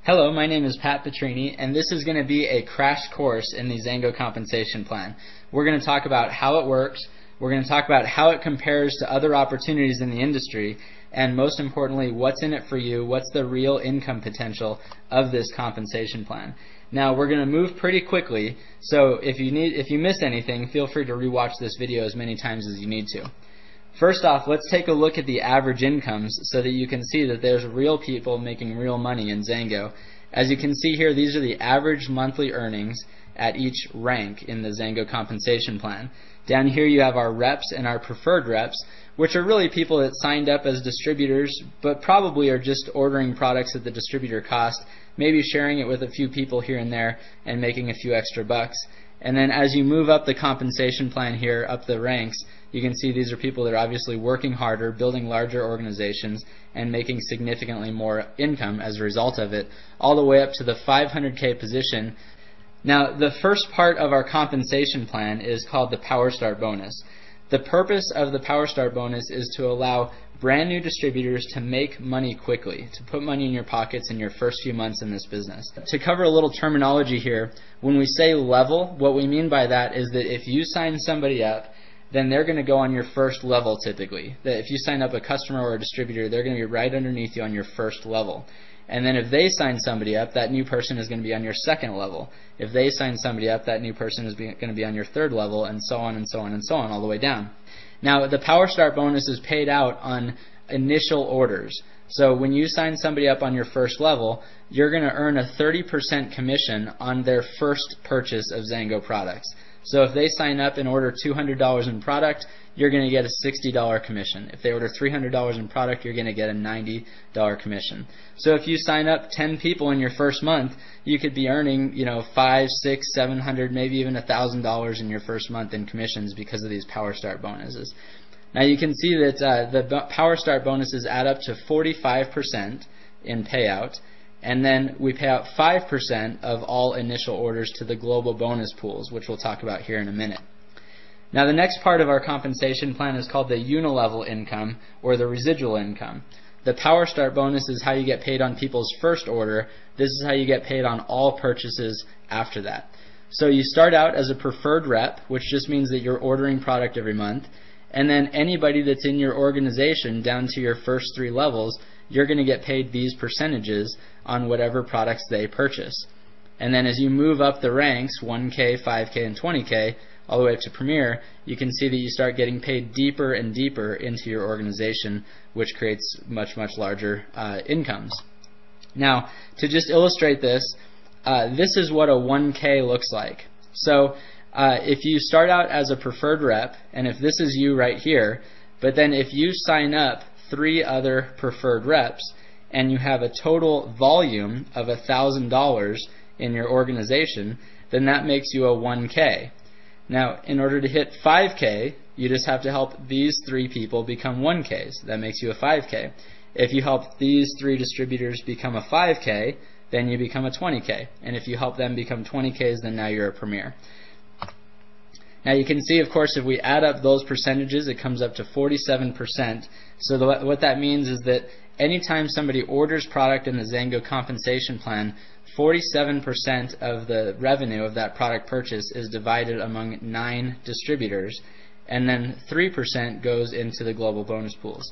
Hello, my name is Pat Petrini, and this is going to be a crash course in the XanGo compensation plan. We're going to talk about how it works, we're going to talk about how it compares to other opportunities in the industry, and most importantly, what's in it for you, what's the real income potential of this compensation plan. Now, we're going to move pretty quickly, so if you miss anything, feel free to rewatch this video as many times as you need to. First off, let's take a look at the average incomes so that you can see that there's real people making real money in XanGo. As you can see here, these are the average monthly earnings at each rank in the XanGo compensation plan. Down here you have our reps and our preferred reps, which are really people that signed up as distributors but probably are just ordering products at the distributor cost, maybe sharing it with a few people here and there and making a few extra bucks. And then as you move up the compensation plan here, up the ranks, you can see these are people that are obviously working harder, building larger organizations, and making significantly more income as a result of it, all the way up to the 500K position. Now, the first part of our compensation plan is called the Power Start bonus. The purpose of the Power Start bonus is to allow brand new distributors to make money quickly, to put money in your pockets in your first few months in this business. To cover a little terminology here, when we say level, what we mean by that is that if you sign somebody up, then they're going to go on your first level typically. That if you sign up a customer or a distributor, they're going to be right underneath you on your first level. And then if they sign somebody up, that new person is going to be on your second level. If they sign somebody up, that new person is going to be on your third level, and so on and so on and so on, all the way down. Now, the Power Start bonus is paid out on initial orders. So when you sign somebody up on your first level, you're going to earn a 30% commission on their first purchase of XanGo products. So if they sign up and order $200 in product, you're going to get a $60 commission. If they order $300 in product, you're going to get a $90 commission. So if you sign up 10 people in your first month, you could be earning, $500, $600, $700, maybe even $1,000 in your first month in commissions because of these Power Start bonuses. Now you can see that the Power Start bonuses add up to 45% in payout, and then we pay out 5% of all initial orders to the global bonus pools, which we'll talk about here in a minute. Now the next part of our compensation plan is called the unilevel income, or the residual income. The Power Start bonus is how you get paid on people's first order. This is how you get paid on all purchases after that. So you start out as a preferred rep, which just means that you're ordering product every month, and then anybody that's in your organization down to your first 3 levels, you're going to get paid these percentages on whatever products they purchase. And then as you move up the ranks, 1K, 5K, and 20K, all the way up to Premier, you can see that you start getting paid deeper and deeper into your organization, which creates much, much larger incomes. Now, to just illustrate this, this is what a 1K looks like. So if you start out as a preferred rep, and if this is you right here, but then if you sign up 3 other preferred reps, and you have a total volume of $1,000 in your organization, then that makes you a 1K. Now, in order to hit 5K, you just have to help these 3 people become 1Ks. That makes you a 5K. If you help these 3 distributors become a 5K, then you become a 20K. And if you help them become 20Ks, then now you're a Premier. Now you can see, of course, if we add up those percentages, it comes up to 47%. So what that means is that anytime somebody orders product in the XanGo compensation plan, 47% of the revenue of that product purchase is divided among 9 distributors, and then 3% goes into the global bonus pools.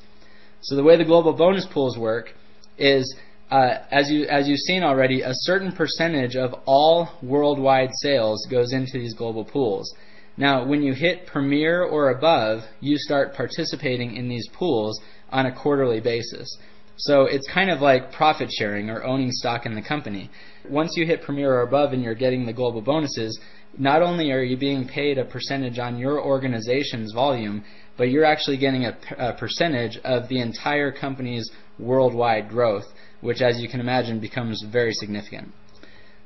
So the way the global bonus pools work is, as you've seen already, a certain percentage of all worldwide sales goes into these global pools. Now, when you hit Premier or above, you start participating in these pools on a quarterly basis. So it's kind of like profit sharing or owning stock in the company. Once you hit Premier or above and you're getting the global bonuses, not only are you being paid a percentage on your organization's volume, but you're actually getting a percentage of the entire company's worldwide growth, which, as you can imagine, becomes very significant.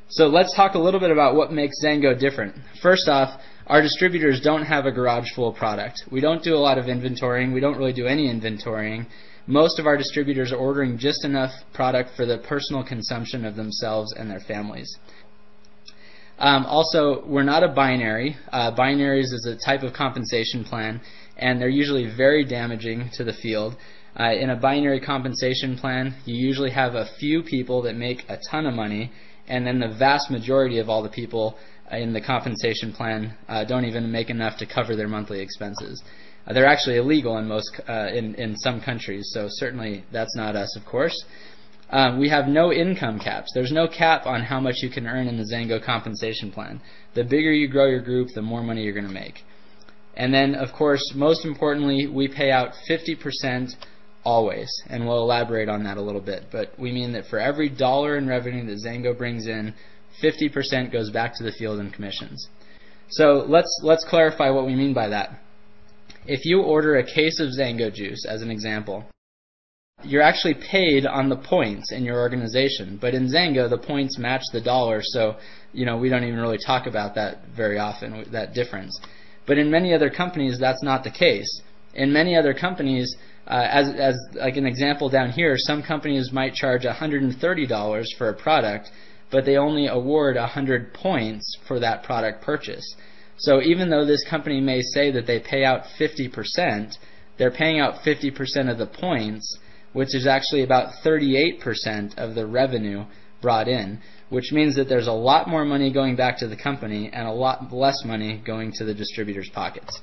So let's talk a little bit about what makes XanGo different. First off, our distributors don't have a garage full of product. We don't do a lot of inventorying. We don't really do any inventorying. Most of our distributors are ordering just enough product for the personal consumption of themselves and their families. Also, we're not a binary. Binaries is a type of compensation plan, and they're usually very damaging to the field. In a binary compensation plan, you usually have a few people that make a ton of money, and then the vast majority of all the people in the compensation plan don't even make enough to cover their monthly expenses. They're actually illegal in some countries, so certainly that's not us, of course. We have no income caps. There's no cap on how much you can earn in the XanGo compensation plan. The bigger you grow your group, the more money you're going to make. And then, of course, most importantly, we pay out 50% always, and we'll elaborate on that a little bit. But we mean that for every dollar in revenue that XanGo brings in, 50% goes back to the field in commissions. So let's clarify what we mean by that. If you order a case of XanGo juice, as an example, you're actually paid on the points in your organization. But in XanGo, the points match the dollar, so we don't even really talk about that very often, that difference. But in many other companies, that's not the case. In many other companies, as like an example down here, some companies might charge $130 for a product, but they only award 100 points for that product purchase. So even though this company may say that they pay out 50%, they're paying out 50% of the points, which is actually about 38% of the revenue brought in, which means that there's a lot more money going back to the company and a lot less money going to the distributors' pockets.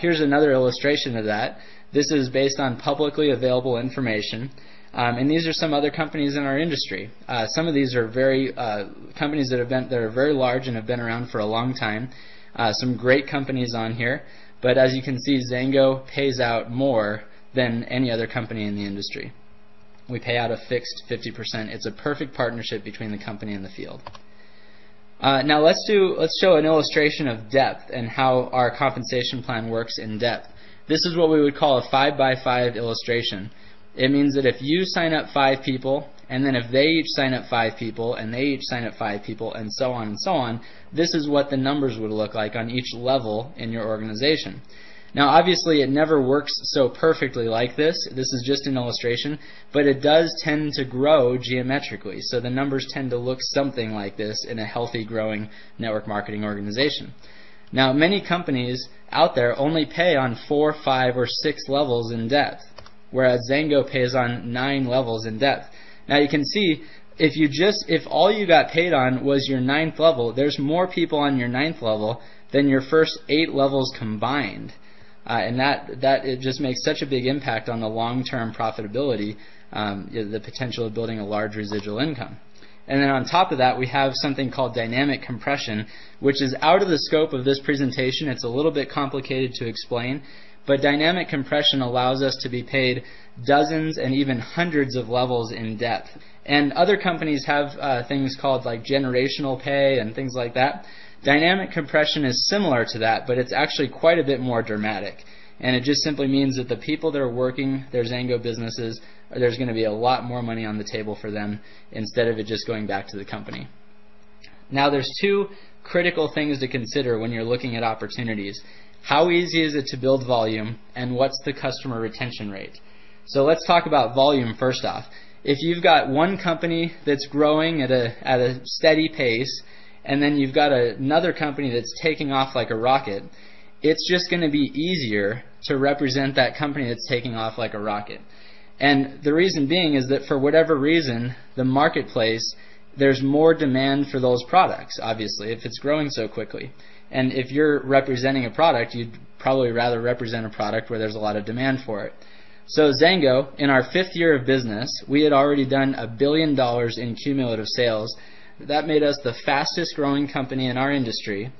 Here's another illustration of that. This is based on publicly available information, and these are some other companies in our industry. Some of these are companies that are very large and have been around for a long time. Some great companies on here, but as you can see, XanGo pays out more than any other company in the industry. We pay out a fixed 50%. It's a perfect partnership between the company and the field. Now let's show an illustration of depth and how our compensation plan works in depth. This is what we would call a 5x5 illustration. It means that if you sign up 5 people, and then if they each sign up 5 people, and they each sign up 5 people, and so on, this is what the numbers would look like on each level in your organization. Now obviously it never works so perfectly like this. This is just an illustration, but it does tend to grow geometrically. So the numbers tend to look something like this in a healthy, growing network marketing organization. Now many companies out there only pay on 4, 5, or 6 levels in depth, whereas XanGo pays on 9 levels in depth. Now you can see if all you got paid on was your 9th level, there's more people on your 9th level than your first 8 levels combined. And that it just makes such a big impact on the long-term profitability, the potential of building a large residual income. And then on top of that, we have something called dynamic compression, which is out of the scope of this presentation. It's a little bit complicated to explain, but dynamic compression allows us to be paid dozens and even hundreds of levels in depth. And other companies have things called like generational pay and things like that. Dynamic compression is similar to that, but it's actually quite a bit more dramatic. And it just simply means that the people that are working their XanGo businesses, there's going to be a lot more money on the table for them instead of it just going back to the company. Now there's 2 critical things to consider when you're looking at opportunities. How easy is it to build volume, and what's the customer retention rate? So let's talk about volume first off. If you've got one company that's growing at a steady pace, and then you've got another company that's taking off like a rocket, it's just going to be easier to represent that company that's taking off like a rocket. And the reason being is that for whatever reason, the marketplace, there's more demand for those products, obviously, if it's growing so quickly. And if you're representing a product, you'd probably rather represent a product where there's a lot of demand for it. So XanGo, in our 5th year of business, we had already done $1 billion in cumulative sales. That made us the fastest growing company in our industry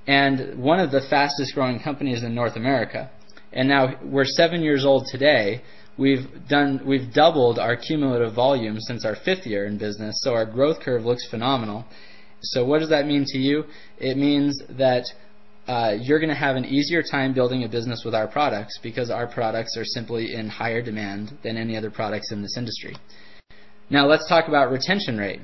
and one of the fastest growing companies in North America. And now we're 7 years old today. We've doubled our cumulative volume since our 5th year in business, so our growth curve looks phenomenal. So what does that mean to you? It means that you're going to have an easier time building a business with our products because our products are simply in higher demand than any other products in this industry. Now let's talk about retention rate.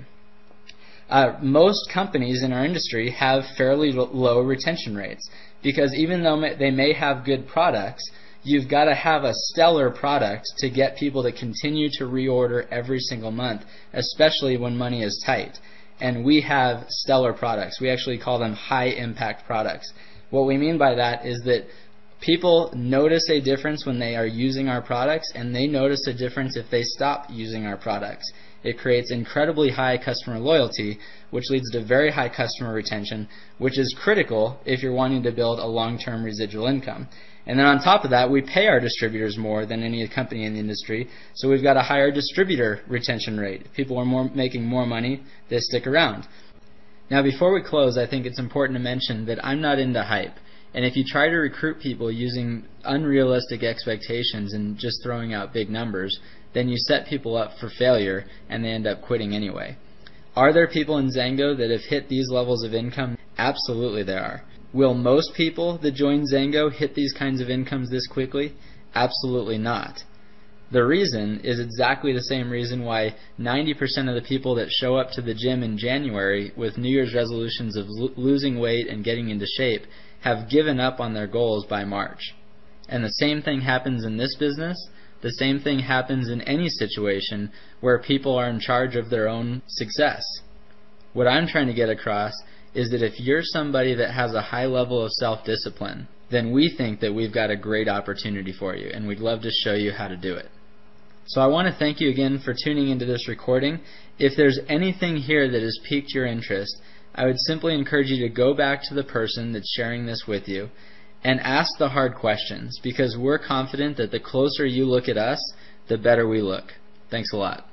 Most companies in our industry have fairly low retention rates because even though they may have good products, you've got to have a stellar product to get people to continue to reorder every single month, especially when money is tight. And we have stellar products. We actually call them high impact products. What we mean by that is that People notice a difference when they are using our products, and they notice a difference if they stop using our products. It creates incredibly high customer loyalty, which leads to very high customer retention, which is critical if you're wanting to build a long-term residual income. And then on top of that, we pay our distributors more than any company in the industry, so we've got a higher distributor retention rate. If people are making more money, they stick around. Now, before we close, I think it's important to mention that I'm not into hype. And if you try to recruit people using unrealistic expectations and just throwing out big numbers, then you set people up for failure and they end up quitting anyway. Are there people in XanGo that have hit these levels of income? Absolutely there are. Will most people that join XanGo hit these kinds of incomes this quickly? Absolutely not. The reason is exactly the same reason why 90% of the people that show up to the gym in January with New Year's resolutions of losing weight and getting into shape have given up on their goals by March. And the same thing happens in this business. The same thing happens in any situation where people are in charge of their own success. What I'm trying to get across is that if you're somebody that has a high level of self-discipline, then we think that we've got a great opportunity for you, and we'd love to show you how to do it. So I want to thank you again for tuning into this recording. If there's anything here that has piqued your interest, I would simply encourage you to go back to the person that's sharing this with you and ask the hard questions, because we're confident that the closer you look at us, the better we look. Thanks a lot.